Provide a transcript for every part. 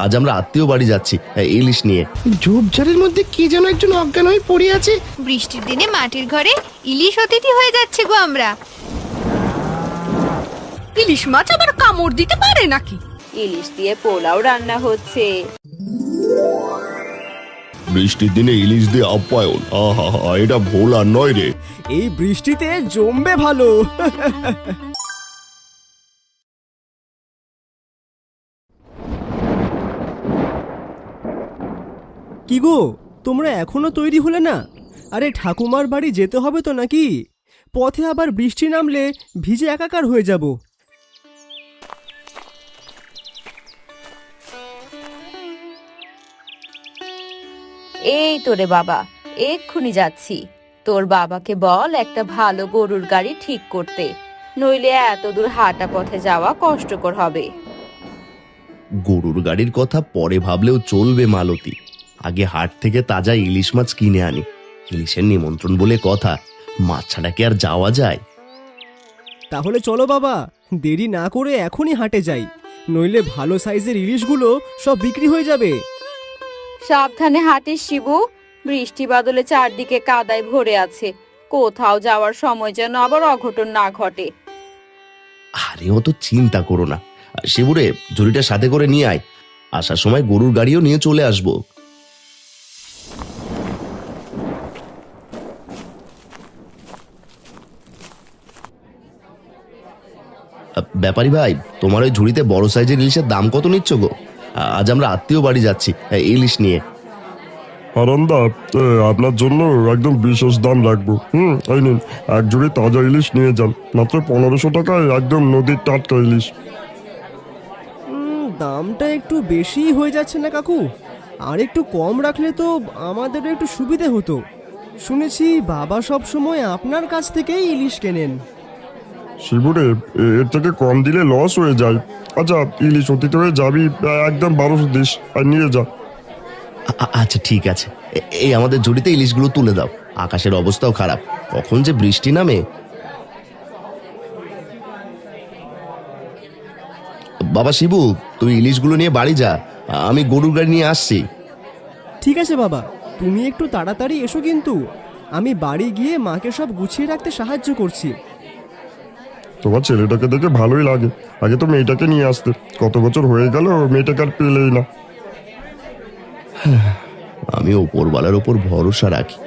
আজ আমরা আত্মীয় বাড়ি যাচ্ছি ইলিশ নিয়ে। ঝোপঝাড়ের মধ্যে কে যেন একজন অজ্ঞান হয়ে পড়ে আছে। বৃষ্টির দিনে মাটির ঘরে ইলিশ অতিথি হয়ে যাচ্ছে গো আমরা। ইলিশ মাছ আবার কামড় দিতে পারে নাকি? ইলিশ দিয়ে পোলাও রান্না হচ্ছে। বৃষ্টির দিনে ইলিশ দিয়ে আপ্যায়ন, আহা হা, এটা ভোল আর নয় রে। এই বৃষ্টিতে জমবে ভালো। কি গো, তোমরা এখনো তৈরি হলে না? আরে ঠাকুমার বাড়ি যেতে হবে তো নাকি? পথে আবার বৃষ্টি নামলে ভিজে একাকার হয়ে যাব। এই তোরে বাবা, এক্ষুনি যাচ্ছি। তোর বাবাকে বল একটা ভালো গরুর গাড়ি ঠিক করতে, নইলে এত দূর হাঁটা পথে যাওয়া কষ্টকর হবে। গরুর গাড়ির কথা পরে ভাবলেও চলবে মালতী, আগে হাট থেকে তাজা ইলিশ মাছ কিনে আনি। ইলিশের নিমন্ত্রণ বলে কথা, মাছ ছাড়া কি আর যাওয়া যায়? তাহলে চলো বাবা, দেরি না করে এখনই হাটে যাই, নইলে ভালো সাইজের ইলিশগুলো সব বিক্রি হয়ে যাবে। সাবধানে হাঁটিস শিবু, বৃষ্টি বাদলে চারদিকে কাদায় ভরে আছে। কোথাও যাওয়ার সময় যেন আবার অঘটন না ঘটে। আরে অত চিন্তা করো না, শিবুরে ঝুড়িটা সাথে করে নিয়ে আয়, আসার সময় গরুর গাড়িও নিয়ে চলে আসবো। ব্যাপারী ভাই, তোমার ওই ঝুড়িতে বড় সাইজের ইলিশের দাম কত নিচ্ছ গো? আজ আমরা আত্মীয় বাড়ি যাচ্ছি ইলিশ নিয়ে। হারান্দা, আপনার জন্য একদম বিশেষ দাম রাখবো। এই নিন, এক ঝুড়ি তাজা ইলিশ নিয়ে যান, মাত্র 1500 টাকায় একদম নদীর টাটকা ইলিশ। দামটা একটু বেশি হয়ে যাচ্ছে না কাকু? আর একটু কম রাখলে তো আমাদের একটু সুবিধে হতো। শুনেছি বাবা সব সময় আপনার কাছ থেকেই ইলিশ কেনেন। শিবুরে, এর থেকে কম দিলে লস হয়ে যায়। আচ্ছা, ইলিশ অতীত হয়ে যাবি, একদম 1200 দিস আর নিয়ে যা। আচ্ছা ঠিক আছে, এই আমাদের ঝুড়িতে ইলিশগুলো তুলে দাও, আকাশের অবস্থাও খারাপ, কখন যে বৃষ্টি নামে। বাবা শিবু, তুই ইলিশগুলো নিয়ে বাড়ি যা, আমি গরুর গাড়ি নিয়ে আসছি। ঠিক আছে বাবা, তুমি একটু তাড়াতাড়ি এসো কিন্তু, আমি বাড়ি গিয়ে মাকে সব গুছিয়ে রাখতে সাহায্য করছি। তোমার ছেলেটাকে দেখে ভালোই লাগে, আগে তো মেয়েটাকে নিয়ে আসতে, কত বছর হয়ে গেল মেয়েটাকে আর পেলেই না। আমি ওপরওয়ালার ওপর ভরসা রাখি,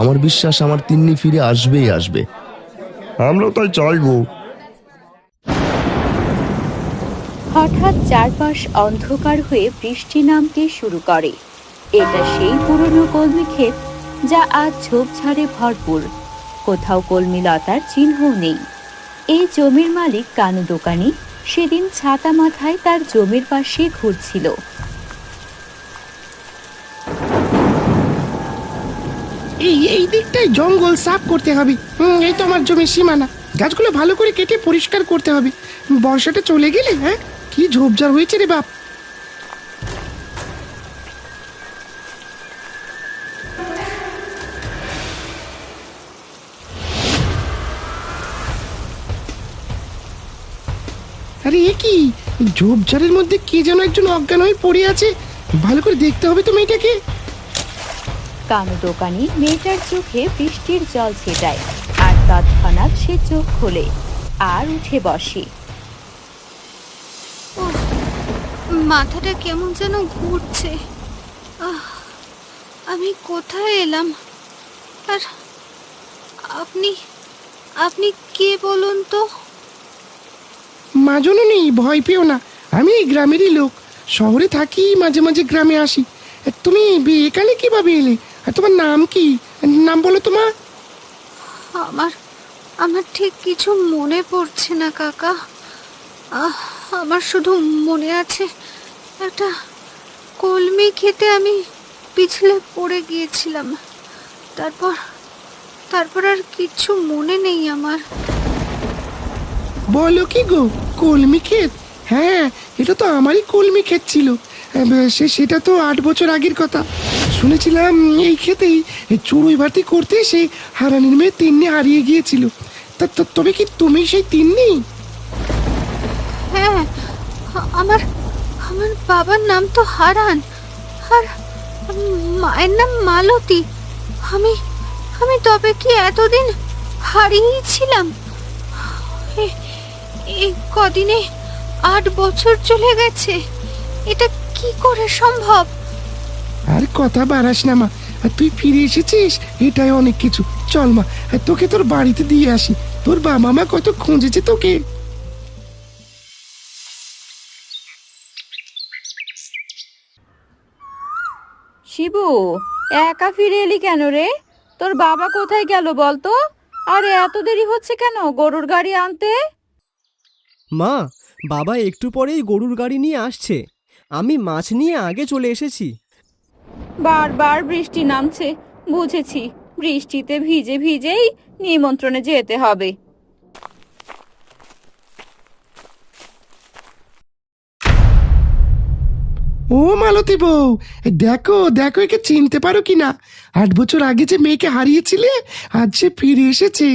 আমার বিশ্বাস আমার তিন্নি ফিরে আসবেই আসবে। আমরাও তাই চাই গো। হঠাৎ চারপাশ অন্ধকার হয়ে বৃষ্টি নামতে শুরু করে। এটা সেই পুরনো কলমি ক্ষেত, যা আজ ঝোপঝাড়ে ভরপুর, কোথাও কলমি লতার চিহ্নও নেই। এই জমির মালিক কানু দোকানি সেদিন ছাতা মাথায় তার জমির পাশে ঘুরছিল। এই দিকটায় জঙ্গল সাফ করতে হবে। এই তো আমার জমির সীমানা, গাছগুলো ভালো করে কেটে পরিষ্কার করতে হবে। বর্ষাটা চলে গেলে কি ঝোপঝাড় হয়েছে রে বাপ। আরে এ কি, ঝোপঝাড়ের মধ্যে কে যেন একজন অজ্ঞান হয়ে পড়ে আছে, ভালো করে দেখতে হবে তো মেয়েটাকে। কানু দোকানি মেয়েটার চোখে বৃষ্টির জল ছেটায়, আর তৎক্ষণাৎ সে চোখ খোলে আর উঠে বসে। মাথাটা কেমন যেন ঘুরছে। আমি কোথায় এলাম? আর আপনি আপনি কে বলুন তো? মা জননী, ভয় পেও না, আমি এই গ্রামেরই লোক, শহরে থাকি, মাঝে মাঝে গ্রামে আসি। তুমি এখানে কিভাবে এলে? আর তোমার নাম কি? নাম বলো তোমার। আমার আমার ঠিক কিছু মনে পড়ছে না কাকা। আমার শুধু মনে আছে একটা কলমি খেতে আমি পিছলে পড়ে গিয়েছিলাম, তারপর আর কিছু মনে নেই আমার। বলো কি গো, কলমি ক্ষেত? হ্যাঁ, এটা তো আমারই কলমি ক্ষেত ছিল। সেটা তো 8 বছর আগের কথা। শুনেছিলাম এই ক্ষেতেই চড়ুই ভাতি করতে এসে হারানির মেয়ে তিন্নি হারিয়ে গিয়েছিল। তবে কি তুমি সেই তিন্নি? হ্যাঁ, আমার আমার বাবার নাম তো হারান, আর মায়ের নাম মালতী। আমি আমি তবে কি এতদিন হারিয়েই ছিলাম? এই কদিনে 8 বছর চলে গেছে। এটা কি করে সম্ভব? আর কথা বাড়াস না মা, আর তুই ফিরে এসেছিস এটাই অনেক কিছু। চল মা, আর তোকে তোর বাড়িতে দিয়ে আসি। তোর বাবা মা কত খুঁজেছে তোকে। শিবু, একা ফিরে এলি কেন রে? তোর বাবা কোথায় গেল বলতো? আর এত দেরি হচ্ছে কেন গরুর গাড়ি আনতে? মা, বাবা একটু পরেই গরুর গাড়ি নিয়ে আসছে। আমি মাছ নিয়ে আগে চলে এসেছি। বারবার বৃষ্টি নামছে, বুঝেছি। বৃষ্টিতে ভিজে ভিজেই নিমন্ত্রণে যেতে হবে। ও মালতী বউ, দেখো দেখো, একে চিনতে পারো কিনা? 8 বছর আগে যে মেয়েকে হারিয়েছিলে, আজ সে ফিরে এসেছে।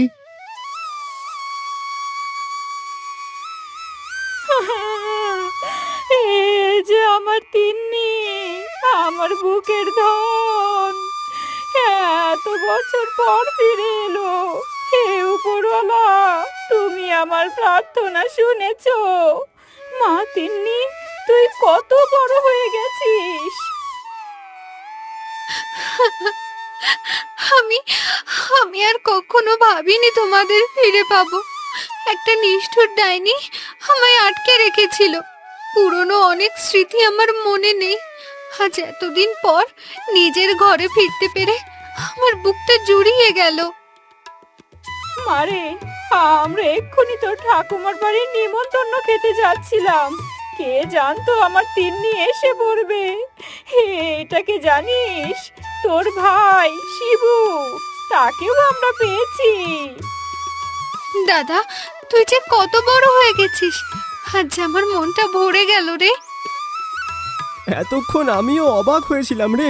এ যে আমার তিন্নি, আমার বুকের ধন, এত বছর পর ফিরে এলো। হে উপরওয়ালা, তুমি আমার প্রার্থনা শুনেছো। মা তিন্নি, তুই কত বড় হয়ে গেছিস। আমি আমি আর কখনো ভাবিনি তোমাদের ফিরে পাবো। একটা নিষ্ঠুর ডাইনি আমায় আটকে রেখেছিল। পুরনো অনেক স্মৃতি আমার মনে নেই। আজ এতদিন পর নিজের ঘরে ফিরতে পেরে আমার বুকটা জুড়িয়ে গেল। মারে, আমরা এক্ষুনি তোর ঠাকুমার বাড়ির নিমন্ত্রণ খেতে যাচ্ছিলাম। কে জানতো আমার তিন্নি এসে পড়বে। এটাকে জানিস? তোর ভাই শিবু, তাকেও আমরা পেয়েছি। দাদা, তুই যে কত বড় হয়ে গেছিস। আজ আমার মনটা ভরে গেল রে। এতক্ষণ আমিও অবাক হয়েছিলাম রে।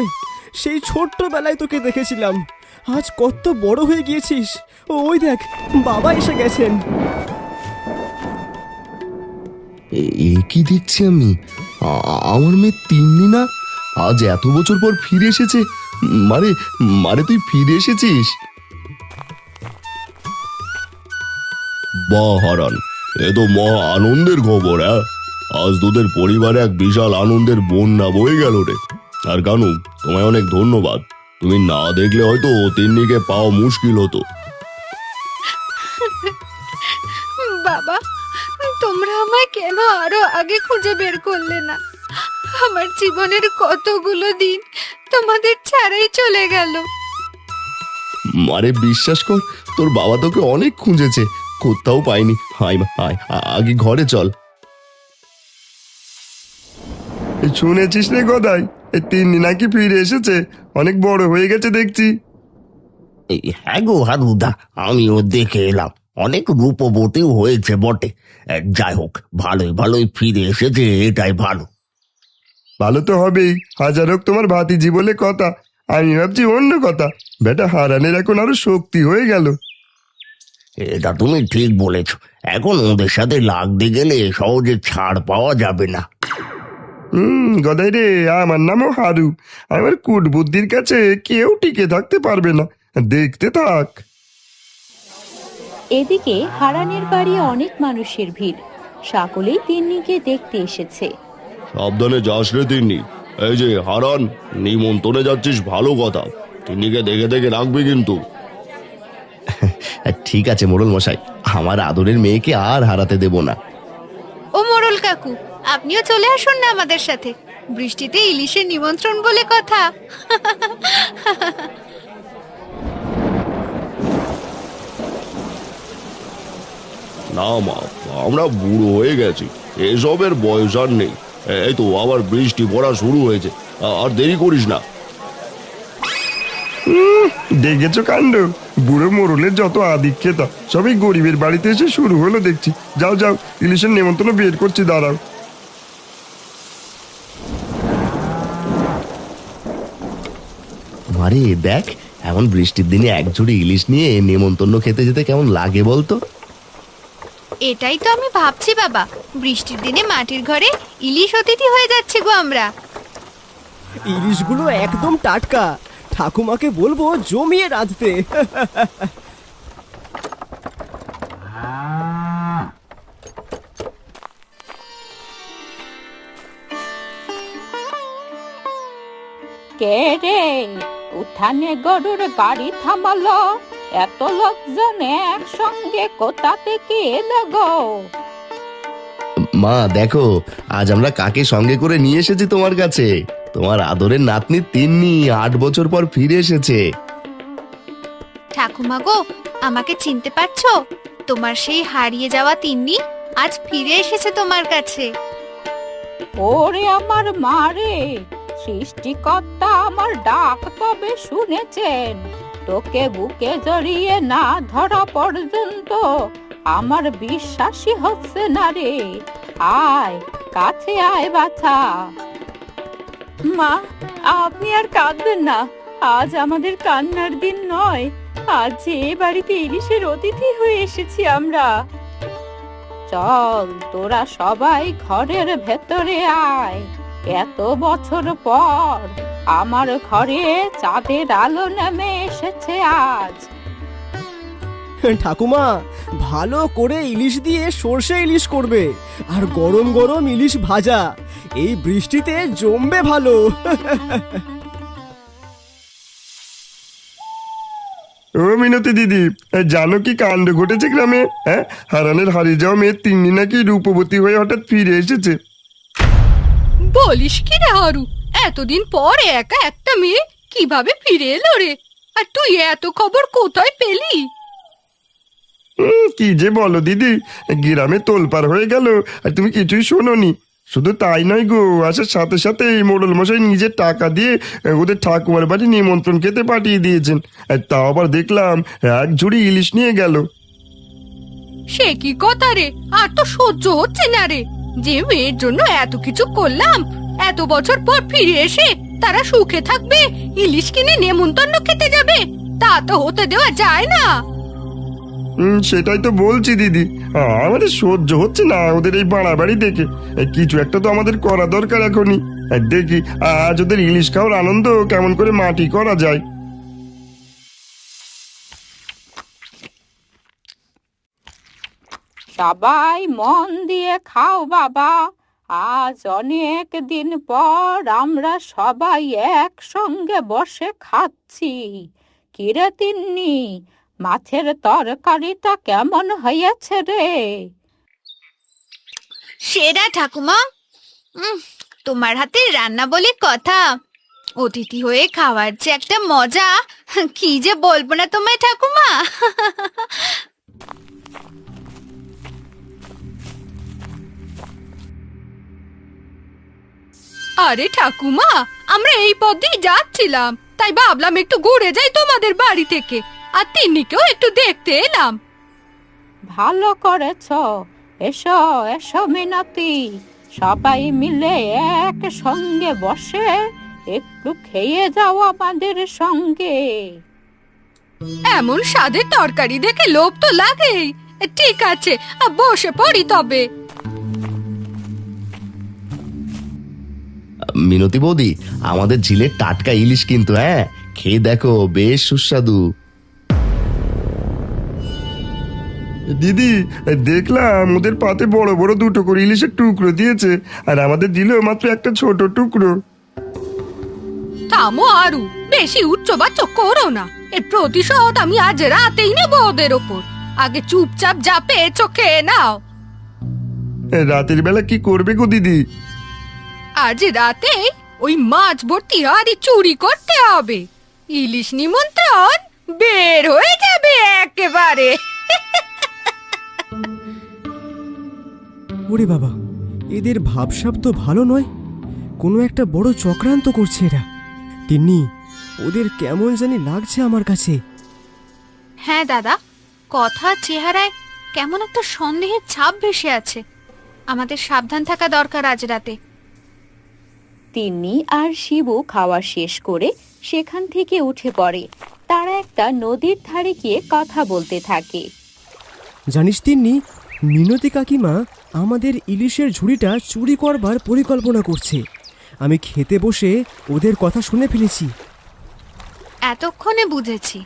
সেই ছোট্টবেলায় তোকে দেখেছিলাম, আজ কত বড় হয়ে গিয়েছিস। ওই দেখ, বাবা এসে গেছেন। এ কি দেখছি আমি? আমার মেয়ে তিন্নি না? আজ এত বছর পর ফিরে এসেছে। মারে মারে, তুই ফিরে এসেছিস? বাহ হারান, এ তো মহা আনন্দের খবর। আজ তোদের পরিবারে এক বিশাল আনন্দের বন্যা বয়ে গেল রে। আর কানু, তোমায় অনেক ধন্যবাদ। তুমি না দেখলে হয়তো তিন্নিকে পাওয়া মুশকিল হতো। বাবা, তোমরা আমায় কেন আরো আগে খুঁজে বের করলে না? আমার জীবনের কতগুলো দিন তোমাদের ছাড়াই চলে গেল। মারে বিশ্বাস কর, তোর বাবা তোকে অনেক খুঁজেছে, কোথাও পাইনি। হাই হাই, আগে ঘরে চল। শুনেছিস রে গদাই, এই তিন্নি নাকি ফিরে এসেছে, অনেক বড় হয়ে গেছে দেখছি। হ্যাঁ গো হারুদা, আমিও দেখে এলাম। অনেক রূপবতীও হয়েছে বটে। যাই হোক, ভালোই ভালোই ফিরে এসেছে, এটাই ভালো। ভালো তো হবেই, হাজার হোক তোমার ভাতিজি বলে কথা। আমি ভাবছি অন্য কথা। বেটা হারানের এখন আরো শক্তি হয়ে গেল। এটা তুমি ঠিক বলেছ। এখন ওদের সাথে লাগতে গেলে সহজে ছাড় পাওয়া যাবে না। গদাই রে, আমার নামও হারু। আমার কুট বুদ্ধির কাছে কেউ টিকে থাকতে পারবে না। দেখতে থাক। এদিকে হারানের বাড়ি অনেক মানুষের ভিড়। সকলেই তিন্নিকে দেখতে এসেছে। সাবধানে যাস রে তিন্নি। এই যে হারান, নিমন্ত্রণে যাচ্ছিস ভালো কথা। তিন্নিকে দেখে দেখে রাখবি কিন্তু। ঠিক আছে মোড়ল মশাই, আমার আদরের মেয়েকে আর হারাতে দেব না। ও মোড়ল কাকু, আপনিও চলে আসুন না আমাদের সাথে। বৃষ্টিতে ইলিশের নিমন্ত্রণ বলে কথা। না মা, আমরা বুড়ো হয়ে গেছি, এসবের বয়স আর নেই। এই তো আবার বৃষ্টি পড়া শুরু হয়েছে, আর দেরি করিস না। দেখেছো কাণ্ড, বুড়ো মোড়লের যত আদিক্ষেতা সবই গরিবের বাড়িতে এসে শুরু হলো দেখছি। যাও যাও, ইলিশের নেমন্তন্ন বের করছি, দাঁড়াও। আরে দেখ, এমন বৃষ্টির দিনে এক ঝুড়ি ইলিশ নিয়ে নেমন্তন্ন খেতে যেতে কেমন লাগে বলতো? এটাই তো আমি ভাবছি বাবা, বৃষ্টির দিনে মাটির ঘরে ইলিশ অতিথি হয়ে যাচ্ছে গো আমরা। ইলিশগুলো একদম টাটকা, ঠাকুমাকে বলবো জমিয়ে রাঁধতে। কে রে, উঠানে গরুর গাড়ি থামালো, এত লোকজন একসঙ্গে কোথা থেকে এলো গো? মা দেখো, আজ আমরা কাকে সঙ্গে করে নিয়ে এসেছি তোমার কাছে। তোমার আদরের নাতনি তিন্নি 8 বছর পর ফিরে এসেছে। ঠাকুমা গো, আমাকে চিনতে পারছো? তোমার সেই হারিয়ে যাওয়া তিন্নি আজ ফিরে এসেছে তোমার কাছে। ওরে আমার মারে, সৃষ্টিকর্তা আমার ডাক তবে শুনেছেন। তোকে বুকে জড়িয়ে না ধরা পর্যন্ত আমার বিশ্বাসই হচ্ছে না রে। আয় কাছে আয় বাছা। মা, আপনি আর কাঁদবেন না, আজ আমাদের কান্নার দিন নয়। আজ যে বাড়িতে ইলিশের অতিথি হয়ে এসেছি আমরা। চল তোরা সবাই ঘরের ভেতরে আয়। এত বছর পর আমার ঘরে চাঁদের আলো নেমে এসেছে আজ। ঠাকুমা ভালো করে ইলিশ দিয়ে সর্ষে ইলিশ করবে, আর গরম গরম ইলিশ ভাজা। এই বৃষ্টিতে জমবে ভালো। ও মিনতি দিদি, জানো কি কাণ্ড ঘটেছে গ্রামে? হ্যাঁ, হারানের হারিয়ে যাওয়া মেয়ে তিন্নি নাকি রূপবতী হয়ে হঠাৎ ফিরে এসেছে। বলিস কি রে হারু, এতদিন পর একা একটা মেয়ে কিভাবে ফিরে এলো রে? আর তুই এত খবর কোথায় পেলি? কি যে বলো দিদি, গ্রামে তোলপাড় হয়ে গেল আর তুমি কিছুই শোনোনি। শুধু তাই নয় গো, আসার সাথে সাথে এই মোড়ল মশাই নিজের টাকা দিয়ে ওদের ঠাকুমার বাড়ি নিমন্ত্রণ খেতে পাঠিয়ে দিয়েছেন। আর তাও আবার দেখলাম 1 ঝুড়ি ইলিশ নিয়ে গেল। সে কি কথা রে, আর তো সহ্য হচ্ছে না রে। যে মেয়ের জন্য এত কিছু করলাম, এত বছর পর ফিরে এসে তারা সুখে থাকবে, ইলিশ কিনে নেমন্তন্ন খেতে যাবে, তা তো হতে দেওয়া যায় না। সেটাই তো বলছি দিদি, আমাদের সহ্য হচ্ছে না ওদের এই বাড়াবাড়ি দেখে। কিছু একটা তো আমাদের করা দরকার এখনই। দেখি আজ ওদের ইলিশ খাওয়ার আনন্দ কেমন করে মাটি করা যায়। সবাই মন দিয়ে খাও বাবা, আজ অনেক দিন পর আমরা সবাই একসঙ্গে বসে খাচ্ছি। কিরে তিন্নি, মাছের তরকারিটা কেমন হয়েছে রে? সেরা ঠাকুমা, তোমার হাতের রান্না বলে কথা। অতিথি হয়ে খাওয়ার যে একটা মজা, কি যে বলবো না তোমায় ঠাকুমা। আরে ঠাকুমা, আমরা এই পথ দিয়ে যাচ্ছিলাম, তাই ভাবলাম একটু ঘুরে যাই তোমাদের বাড়ি থেকে, আর তিন্নিকেও একটু দেখতে এলাম। ভালো করেছ, এসো এসো মিনতি, সবাই মিলে একসঙ্গে বসে একটু খেয়ে যাও আমাদের সঙ্গে। এমন স্বাদের তরকারি দেখে লোভ তো লাগেই। ঠিক আছে, বসে পড়ি তবে। মিনতি বৌদি, আমাদের ঝিলের টাটকা ইলিশ কিন্তু, হ্যাঁ খেয়ে দেখো, বেশ সুস্বাদু। দিদি, দেখলাম ওদের পাতে বড় বড় 2টো করে ইলিশের টুকরো দিয়েছে, আর আমাদের দিল মাত্র একটা ছোট টুকরো। থামো আরু, বেশি উচ্চবাচ্য করো না। এর প্রতিশোধ আমি আজ রাতেই নেব ওদের ওপর। আগে চুপচাপ যা পেয়েছো খেয়ে নাও। রাতের বেলা কি করবে গো দিদি? আজ রাতে ওই মাছ ভর্তি হাড়ি চুরি করতে হবে। ইলিশ নিমন্ত্রণ বের হয়ে যাবে একেবারে। ওরে বাবা, এদের ভাবসাব তো ভালো নয়, কোনো একটা বড় চক্রান্ত করছে এরা। তিন্নি, ওদের কেমন জানি লাগছে আমার কাছে। হ্যাঁ দাদা, কথা চেহারায় কেমন একটা সন্দেহের ছাপ ভেসে আছে। আমাদের সাবধান থাকা দরকার আজ রাতে। তিন্নি আর শিবু খাওয়া শেষ করে সেখান থেকে উঠে পড়ে। তারা একটা নদীর ধারে গিয়ে কথা বলতে থাকে। জানিস তিন্নি, মিনতি কাকিমা আমাদের ইলিশের ঝুড়িটা চুরি করবার পরিকল্পনা করছে। আমি খেতে বসে ওদের কথা শুনে ফেলেছি। এতক্ষণে বুঝেছি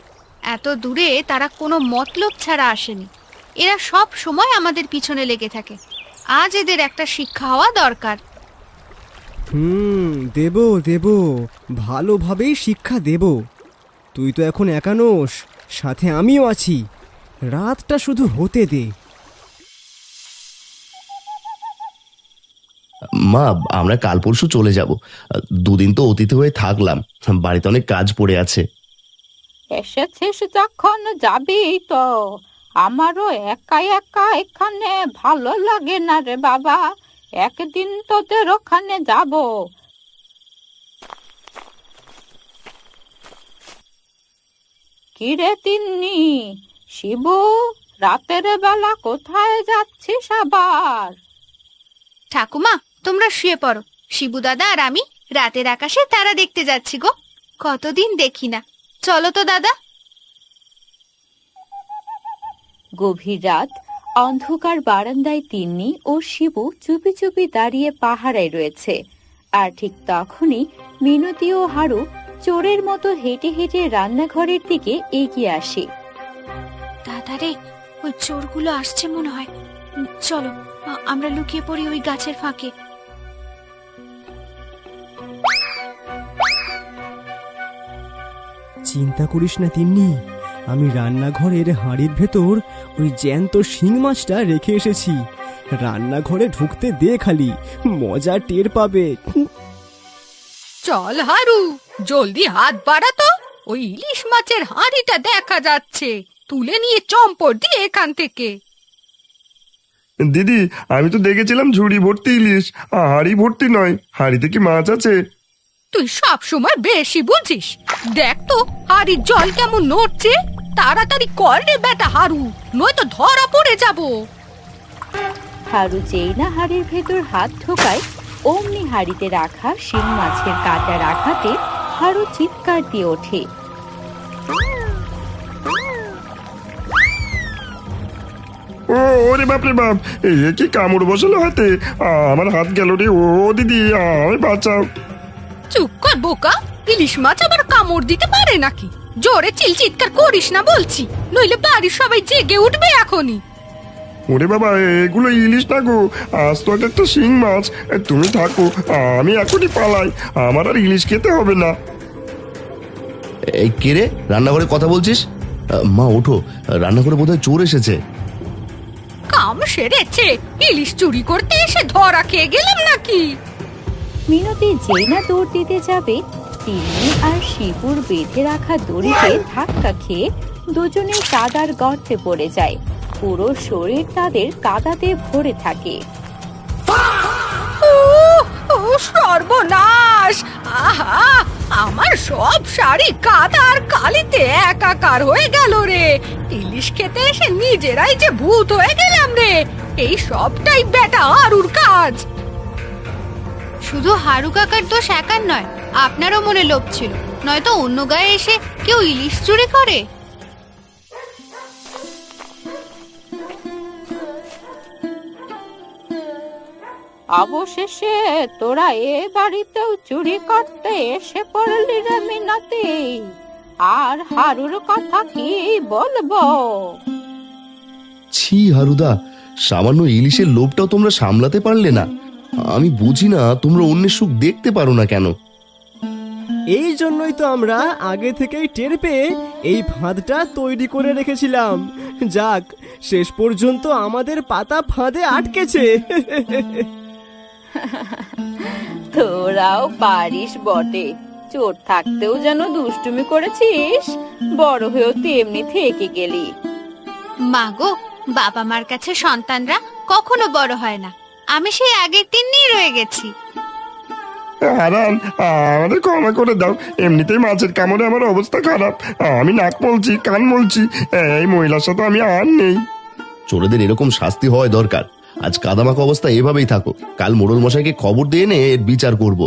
এত দূরে তারা কোনো মতলব ছাড়া আসেনি। এরা সব সময় আমাদের পিছনে লেগে থাকে। আজ এদের একটা শিক্ষা হওয়া দরকার। দেব দেব, ভালোভাবেই শিক্ষা দেব। তুই তো এখন একা নোস, সাথে আমিও আছি। রাতটা শুধু হতে দে। মা, আমরা কাল পরশু চলে যাব। দুদিন তো অতিথি হয়ে থাকলাম, বাড়িতে অনেক কাজ পড়ে আছে। এসেছিস যখন যাবি তো। আমারও একা একা এখানে ভালো লাগে না রে বাবা। একদিন তোদের ওখানে যাব। কিরে তিন্নি, শিবু, রাতের বেলা কোথায় যাচ্ছিস আবার? ঠাকুমা, তোমরা শুয়ে পড়ো। শিবু দাদা আর আমি রাতের আকাশে তারা দেখতে যাচ্ছি গো। কতদিন দেখি না। চলো তো দাদা। গভীর রাত, অন্ধকার বারান্দায় তিন্নি ও শিবু চুপি চুপি দাঁড়িয়ে পাহারায় রয়েছে। আর ঠিক তখনই মিনতি ও হারু চোরের মতো হেঁটে হেঁটে রান্নাঘরের দিকে এগিয়ে আসে। দাদা রে, ওই চোরগুলো আসছে মনে হয়। চলো আমরা লুকিয়ে পড়ি ওই গাছের ফাঁকে। চিন্তা করিস না তিন্নি, আমি রান্নাঘরের হাঁড়ির ভেতর ওই জ্যান্ত শিং মাছটা রেখে এসেছি। রান্নাঘরে ঢুকতে দে, খালি মজা টের পাবে। চল হারু, জলদি হাত বাড়া তো। ওই ইলিশ মাছের হাঁড়িটা দেখা যাচ্ছে। তুলে নিয়ে চম্পট দিয়ে এখান থেকে। দিদি, আমি তো দেখেছিলাম ঝুড়ি ভর্তি ইলিশ, হাঁড়ি ভর্তি নয়। হাঁড়িতে কি মাছ আছে? তুই সব সময় বেশি বুঝিস। দেখ তো হাড়ির জল কেমন নড়ছে। তাড়াতাড়ি কর রে বেটা হারু, নয়তো ধরা পড়ে যাব। হারু যেই না হাড়ির ভেতর হাত ঢোকায়, অমনি হাড়িতে রাখা শিং মাছের কাঁটার আঘাতে হারু চিৎকার দিয়ে ওঠে। ওরে বাপ রে বাপ, এ কি কামড় বসালো হাতে! আমার হাত গেল রে। ও দিদি, আমায় বাঁচাও। চুপ কর বোকা, ইলিশ মাছ আবার কামড় দিতে পারে নাকি? জোরে চিৎকার করিস না বলছি, নইলে বাড়ির সবাই জেগে উঠবে এখনই। ওরে বাবা, এগুলো ইলিশ না গো, আজ তো একটা শিং মাছ। তুমি থাকো, আমি এখনই পালাই। আমার আর ইলিশ খেতে হবে না। এই কে রে, রান্নাঘরে কথা বলছিস? মা ওঠো, রান্নাঘরে বোধহয় চোর এসেছে। কাম সেরেছে, ইলিশ চুরি করতে এসে ধরা খেয়ে গেলাম নাকি? মিনতি যেই না দৌড় দিতে যাবে, তিন্নি আর শিবুর বেঁধে রাখা দড়িতে ধাক্কা খেয়ে দুজনে কাদার গর্তে পড়ে যায়। পুরো শরীর তাদের কাদাতে ভরে থাকে। ও সর্বনাশ! আহা, আমার সব শাড়ি কাদা আর কালিতে একাকার হয়ে গেল রে। ইলিশ খেতে এসে নিজেরাই যে ভূত হয়ে গেলাম রে। এই সবটাই বেটা হারুর কাজ। শুধু হারু কাকার দোষ একার নয়, আপনারও মনে লোভ ছিল, নয়তো অন্য গায়ে এসে কেউ ইলিশ চুরি করে। অবশেষে তোরা এ বাড়িতেও চুরি করতে এসে পড়লি রে মিনতি। আর হারুর কথা কি বলবো? ছি হারুদা, সামান্য ইলিশের লোভটাও তোমরা সামলাতে পারলে না। আমি বুঝি না তোমরা অন্যের সুখ দেখতে পারো না কেন। এই জন্যই তো আমরা আগে থেকেই টের পেয়ে এই ফাঁদটা তৈরি করে রেখেছিলাম। যাক, শেষ পর্যন্ত আমাদের পাতা ফাঁদে আটকেছে। তোরাও পারিস বটে, চোর থাকতেও যেন দুষ্টুমি করেছিস, বড় হয়েও তেমনি থেকে গেলি। মা গো, বাবা মার কাছে সন্তানরা কখনো বড় হয় না। আমি সেই আগের দিনই রয়ে গেছি। হারান, আমাদের ক্ষমা করে দাও। এমনিতেই মাছের কামড়ে আমার অবস্থা খারাপ। আমি নাক মলছি, কান মলছি। এই মহিলার সাথে আমি আর নেই। চোরেদের এরকম শাস্তি হওয়া দরকার। আজ কাদামাখা অবস্থা এভাবেই থাকো, কাল মোড়ল মশাইকে খবর দিয়ে এনে এর বিচার করব।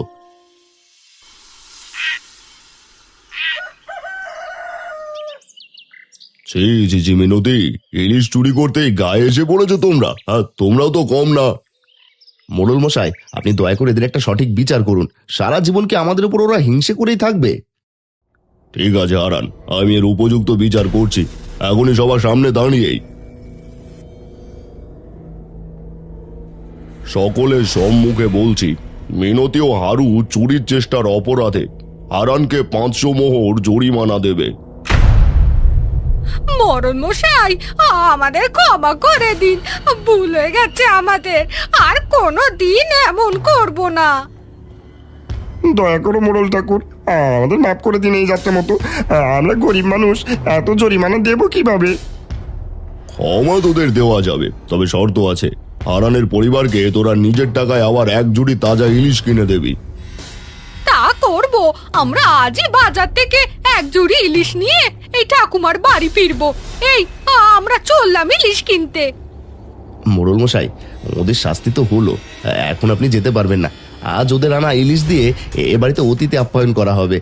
ছি ছি ছি মিনতি, ইলিশ চুরি করতে গায়ে এসে পড়েছো তোমরা। হ্যাঁ, তোমরাও তো কম না। মোড়ল মশাই, আপনি দয়া করে এদের একটা সঠিক বিচার করুন। সারা জীবন কি আমাদের উপর ওরা হিংসে করেই থাকবে? ঠিক আছে হারান, আমি এর উপযুক্ত বিচার করছি, এখনই সবার সামনে দাঁড়িয়েই। সকলের সম্মুখে বলছি, মিনতি ও হারু চুরির চেষ্টার অপরাধে হারানকে 500 মোহর জরিমানা দেবে। মরণ মশাই, আমাদের ক্ষমা করে দিন, ভুল হয়ে গেছে আমাদের, আর কোনো দিন এমন করব না। দয়া করো মোড়ল ঠাকুর, আমাদের মাফ করে দিন এই যাত্রা মতো। আমরা গরিব মানুষ, এত জরিমানা দেবো কিভাবে? ক্ষমা তোদের দেওয়া যাবে, তবে শর্ত আছে। হারানের পরিবারকে তোরা নিজের টাকায় আবার 1 জুড়ি তাজা ইলিশ কিনে দেবি। তা করব, আমরা আজই বাজার থেকে 1 জুড়ি ইলিশ নিয়ে এই ঠাকুমার বাড়ি ফিরবো। এই, আমরা চললাম ইলিশ কিনতে। মোড়ল মশাই, ওদের শাস্তি তো হলো, এখন আপনি যেতে পারবেন না। আজ ওদের আনা ইলিশ দিয়ে এ বাড়িতে অতিথি আপ্যায়ন করা হবে।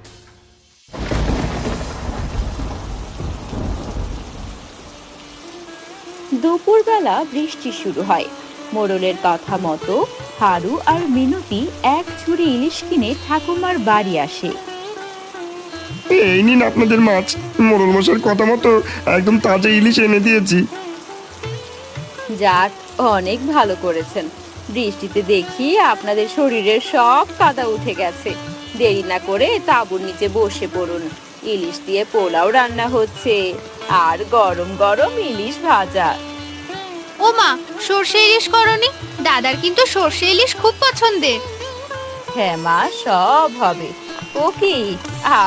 দুপুরবেলা বৃষ্টি শুরু হয়। মোড়লের কথা মতো হারু আর মিনতি 1 ঝুড়ি ইলিশ কিনে ঠাকুমার বাড়ি আসে। এই নিন আপনাদের মাছ, মোড়ল মশাইয়ের কথা মতো একদম তাজা ইলিশ এনে দিয়েছি। যাক, অনেক ভালো করেছেন। বৃষ্টিতে দেখি আপনাদের শরীরের সব কাদা উঠে গেছে। দেরি না করে তাঁবুর নিচে বসে পড়ুন। ইলিশ দিয়ে পোলাও রান্না হচ্ছে, আর গরম গরম ইলিশ ভাজা। ও মা, সর্ষে ইলিশ করনি? দাদার কিন্তু সর্ষে ইলিশ খুব পছন্দের। হ্যাঁ মা, সব হবে। ও কি,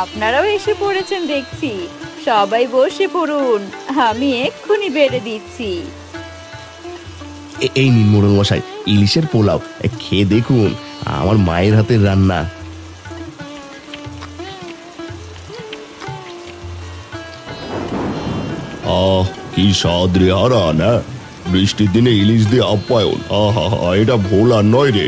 আপনারাও এসে পড়েছেন দেখছি। সবাই বসে পড়ুন, আমি এক্ষুনি বেড়ে দিচ্ছি। এই নিন মোড়ল মশাই, ইলিশের পোলাও, খেয়ে দেখুন আমার মায়ের হাতের রান্না। আহ, কি স্বাদ রে হারান! বৃষ্টির দিনে ইলিশ দিয়ে আপ্যায়ন, আহা, এটা ভোলার নয় রে।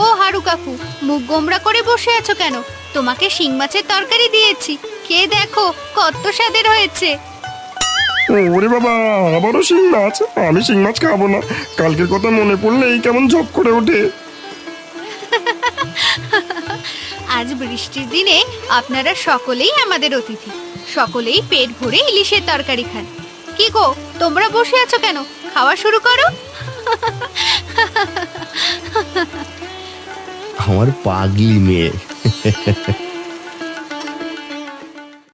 ও হারু কাকু, মুখ গোমরা করে বসে আছো কেন? তোমাকে শিং মাছের তরকারি দিয়েছি, খেয়ে দেখো কত স্বাদের হয়েছে। ওরে বাবা, আবারও শিং মাছ? আমি শিং মাছ খাবো না। কালকের কথা মনে পড়লেই কেমন ঝপ করে ওঠে। আজ বৃষ্টির দিনে আপনারা সকলেই আমাদের অতিথি, সকলেই পেট ভরে ইলিশের তরকারি খান। কি গো, তোমরা বসে আছো কেন? খাওয়া শুরু করো। আমার পাগলি মেয়ে।